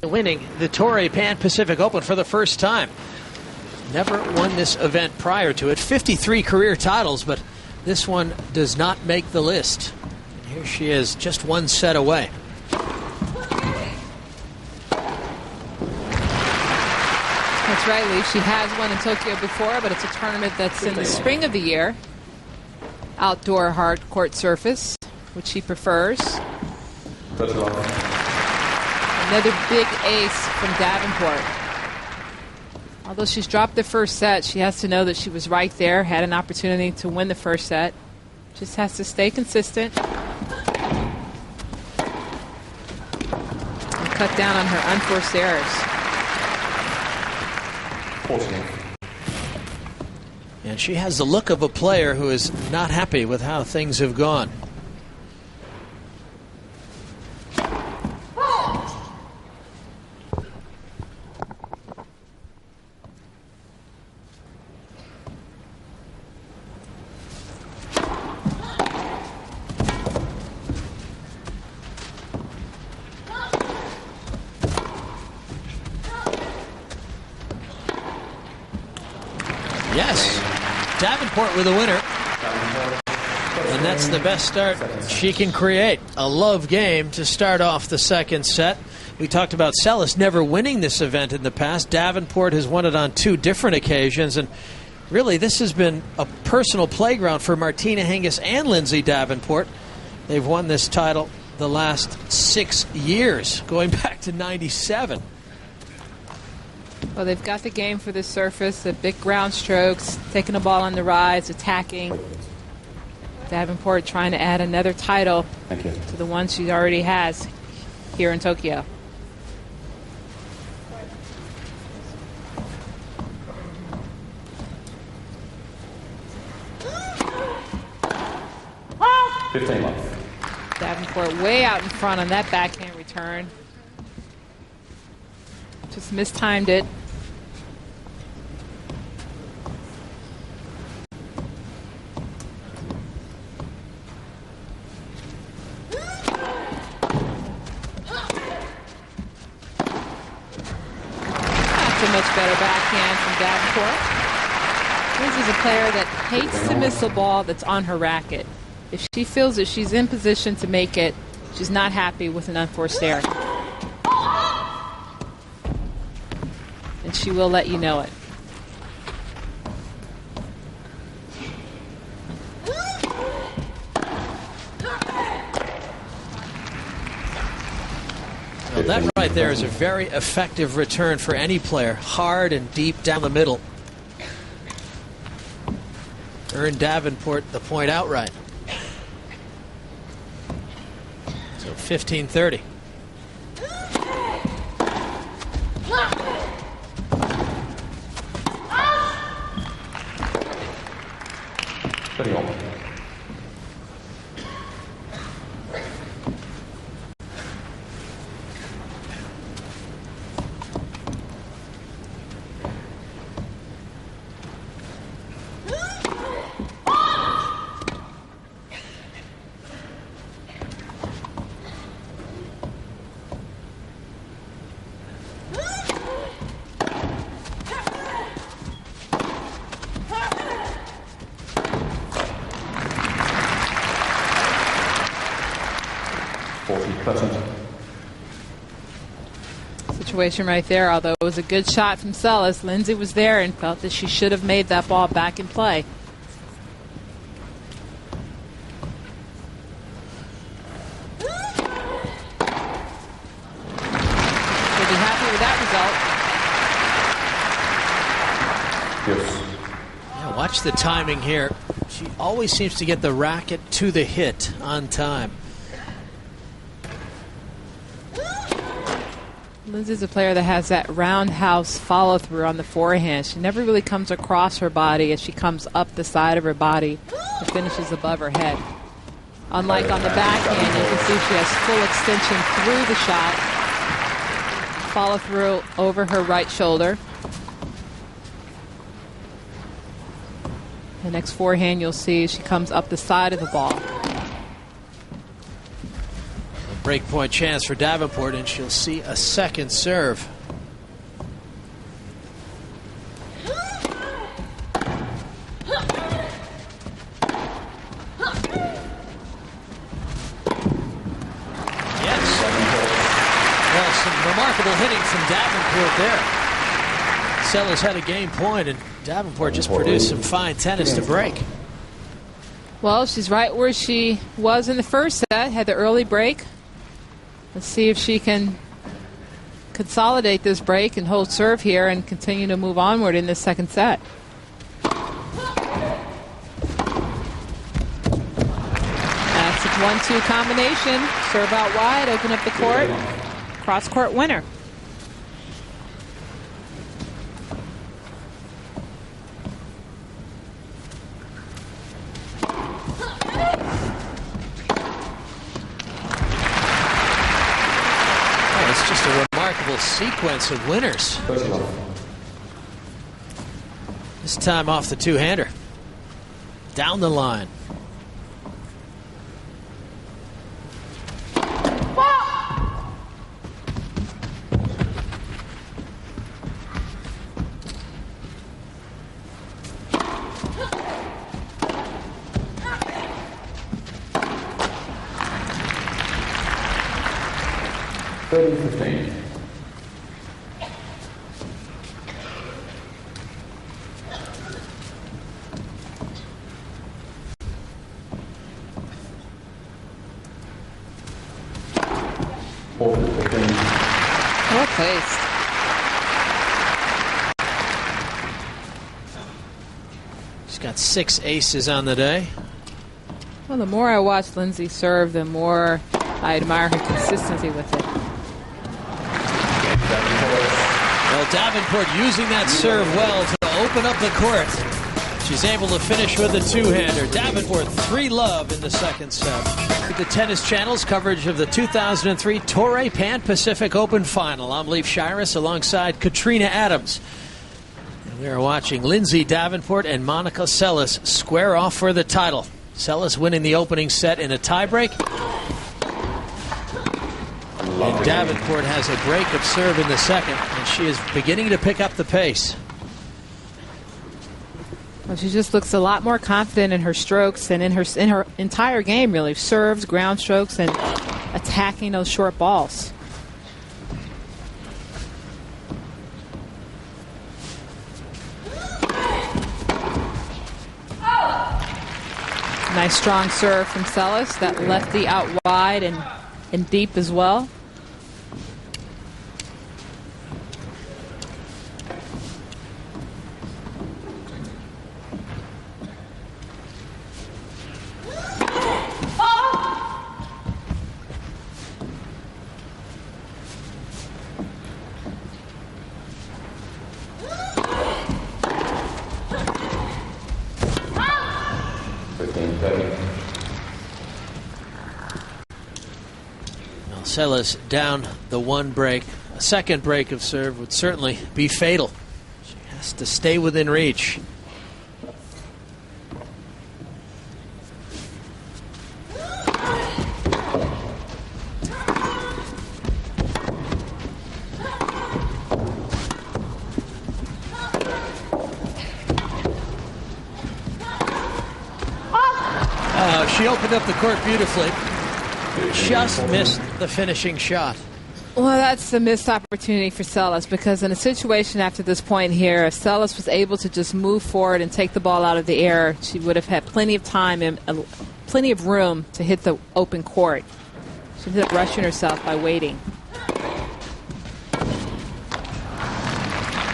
Winning the Torrey Pan Pacific Open for the first time. Never won this event prior to it. 53 career titles, but this one does not make the list. And here she is, just one set away. That's right, Lee. She has won in Tokyo before, but it's a tournament that's in the spring of the year. Outdoor hard court surface, which she prefers. Another big ace from Davenport. Although she's dropped the first set, she has to know that she was right there, had an opportunity to win the first set. Just has to stay consistent and cut down on her unforced errors. And she has the look of a player who is not happy with how things have gone. Yes, Davenport with a winner. And that's the best start she can create. A love game to start off the second set. We talked about Seles never winning this event in the past. Davenport has won it on 2 different occasions. And really, this has been a personal playground for Martina Hingis and Lindsay Davenport. They've won this title the last 6 years, going back to '97. Well, they've got the game for this surface, the big ground strokes, taking the ball on the rise, attacking. Davenport trying to add another title to the one she already has here in Tokyo. Davenport way out in front on that backhand return. Just mistimed it. That's a much better backhand from Davenport. This is a player that hates to miss a ball that's on her racket. If she feels that she's in position to make it, she's not happy with an unforced error. And she will let you know it. Well, that right there is a very effective return for any player. Hard and deep down the middle. Earned Davenport the point outright. So 15-30. Situation right there, although it was a good shot from Seles, Lindsay was there and felt that she should have made that ball back in play. She'll be happy with that result. Yes. Yeah, watch the timing here. She always seems to get the racket to the hit on time. Lindsay's a player that has that roundhouse follow-through on the forehand. She never really comes across her body as she comes up the side of her body and finishes above her head. Unlike on the backhand, you can see she has full extension through the shot. Follow-through over her right shoulder. The next forehand you'll see she comes up the side of the ball. breakpoint chance for Davenport, and she'll see a second serve. Remarkable hitting from Davenport there. Seles had a game point, and Davenport just produced some fine tennis to break. Well, she's right where she was in the first set, had the early break. Let's see if she can consolidate this break and hold serve here and continue to move onward in this second set. That's a 1-2 combination. Serve out wide, open up the court. Cross-court winner. It's just a remarkable sequence of winners. This time off the two-hander. Down the line. Well placed. She's got 6 aces on the day. Well, the more I watch Lindsay serve, the more I admire her consistency with it. Well, Davenport using that serve well to open up the court. She's able to finish with a two-hander. Davenport 3-love in the second set. The Tennis Channel's coverage of the 2003 Torrey Pan Pacific Open Final. I'm Leif Shiras alongside Katrina Adams. And we are watching Lindsay Davenport and Monica Seles square off for the title. Seles winning the opening set in a tiebreak. And Davenport has a break of serve in the second, and she is beginning to pick up the pace. Well, she just looks a lot more confident in her strokes and in her entire game, really. Serves, ground strokes, and attacking those short balls. Nice strong serve from Seles. That lefty out wide and deep as well. Seles down the one break. A second break of serve would certainly be fatal. She has to stay within reach. She opened up the court beautifully. Just missed the finishing shot. Well, that's the missed opportunity for Seles, because in a situation after this point here, if Seles was able to just move forward and take the ball out of the air, she would have had plenty of time and plenty of room to hit the open court. She ended up rushing herself by waiting.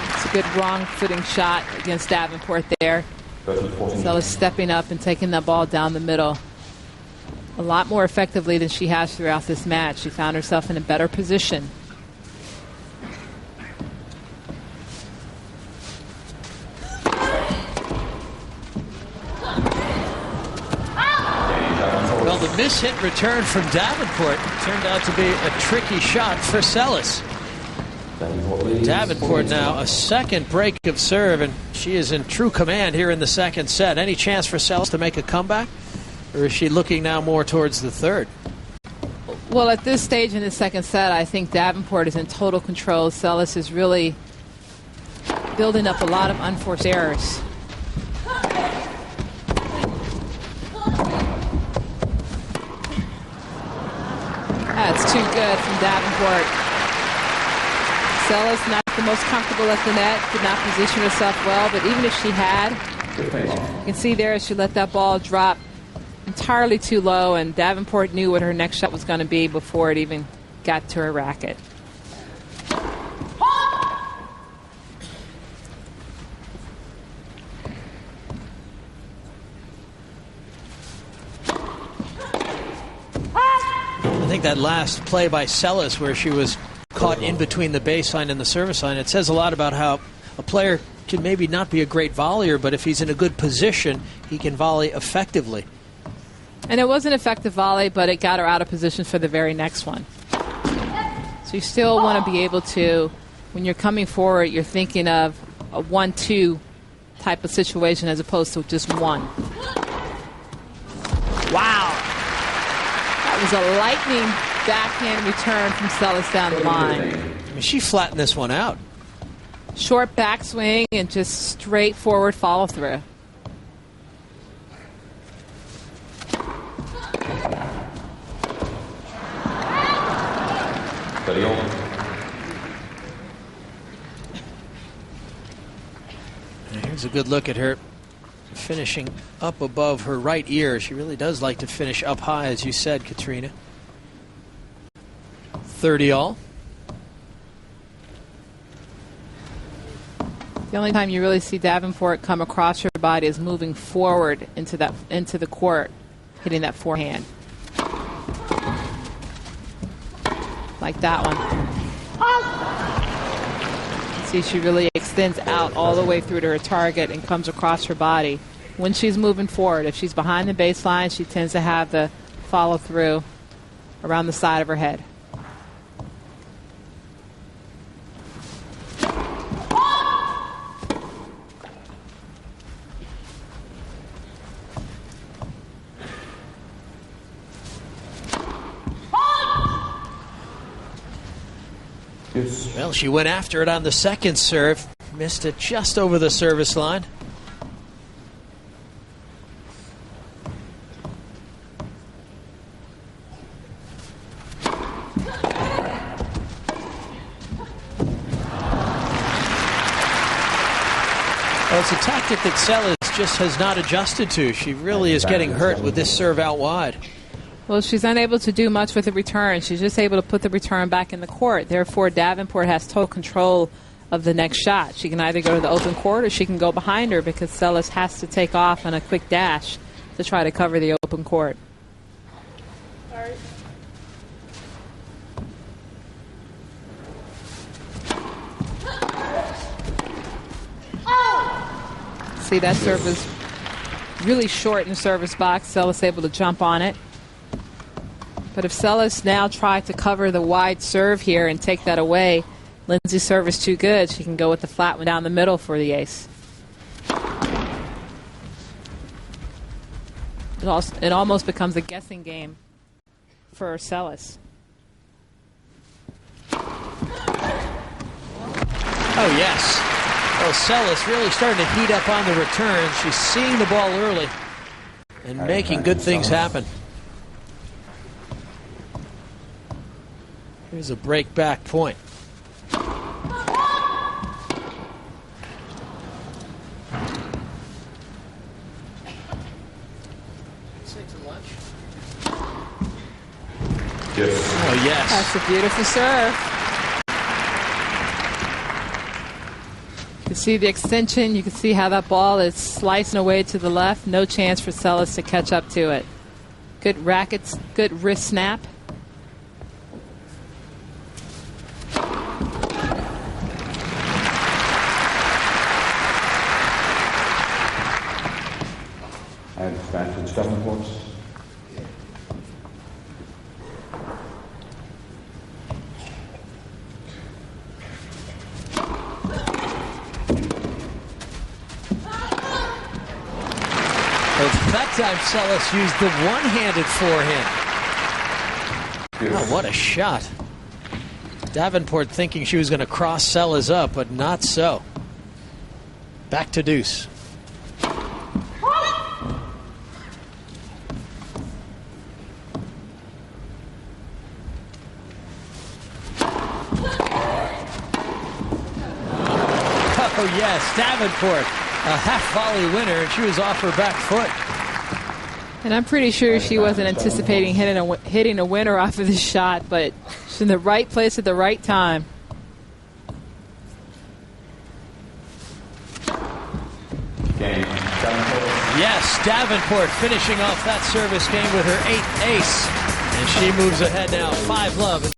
It's a good wrong footing shot against Davenport there. Seles stepping up and taking that ball down the middle a lot more effectively than she has throughout this match. She found herself in a better position. Well, the miss-hit return from Davenport turned out to be a tricky shot for Seles. Davenport now a second break of serve, and she is in true command here in the second set. Any chance for Seles to make a comeback? Or is she looking now more towards the third? Well, at this stage in the second set, I think Davenport is in total control. Seles is really building up a lot of unforced errors. That's too good from Davenport. Seles not the most comfortable at the net, did not position herself well, but even if she had, you can see there she let that ball drop entirely too low, and Davenport knew what her next shot was going to be before it even got to her racket. I think that last play by Seles, where she was caught in between the baseline and the service line, it says a lot about how a player can maybe not be a great volleyer, but if he's in a good position, he can volley effectively. And it was an effective volley, but it got her out of position for the very next one. So you still want to be able to, when you're coming forward, you're thinking of a 1-2 type of situation as opposed to just one. Wow. That was a lightning backhand return from Seles down the line. I mean, she flattened this one out. Short backswing and just straightforward follow through. Here's a good look at her finishing up above her right ear. She really does like to finish up high, as you said, Katrina. 30 all. The only time you really see Davenport come across her body is moving forward into the court, hitting that forehand. Like that one. See, she really extends out all the way through to her target and comes across her body. When she's moving forward, if she's behind the baseline, she tends to have the follow through around the side of her head. Well, she went after it on the second serve. Missed it just over the service line. Well, it's a tactic that Seles just has not adjusted to. She really is getting hurt with this serve out wide. Well, she's unable to do much with the return. She's just able to put the return back in the court. Therefore, Davenport has total control of the next shot. She can either go to the open court or she can go behind her because Seles has to take off on a quick dash to try to cover the open court. Sorry. See, that serve is really short in the service box. Seles able to jump on it. But if Seles now tried to cover the wide serve here and take that away, Lindsay's serve is too good. She can go with the flat one down the middle for the ace. It almost becomes a guessing game for Seles. Oh, yes. Well, Seles really starting to heat up on the return. She's seeing the ball early and making good things happen. Here's a break back point. Yes. Oh, yes. That's a beautiful serve. You can see the extension. You can see how that ball is slicing away to the left. No chance for Seles to catch up to it. Good rackets, good wrist snap. And Davenport. That time Seles used the one-handed forehand. Oh, what a shot. Davenport thinking she was going to cross Seles up, but not so. Back to deuce. Oh, yes, Davenport, a half-volley winner, and she was off her back foot. And I'm pretty sure she wasn't anticipating hitting a winner off of this shot, but she's in the right place at the right time. Game. Davenport. Yes, Davenport finishing off that service game with her 8th ace. And she moves ahead now 5-love.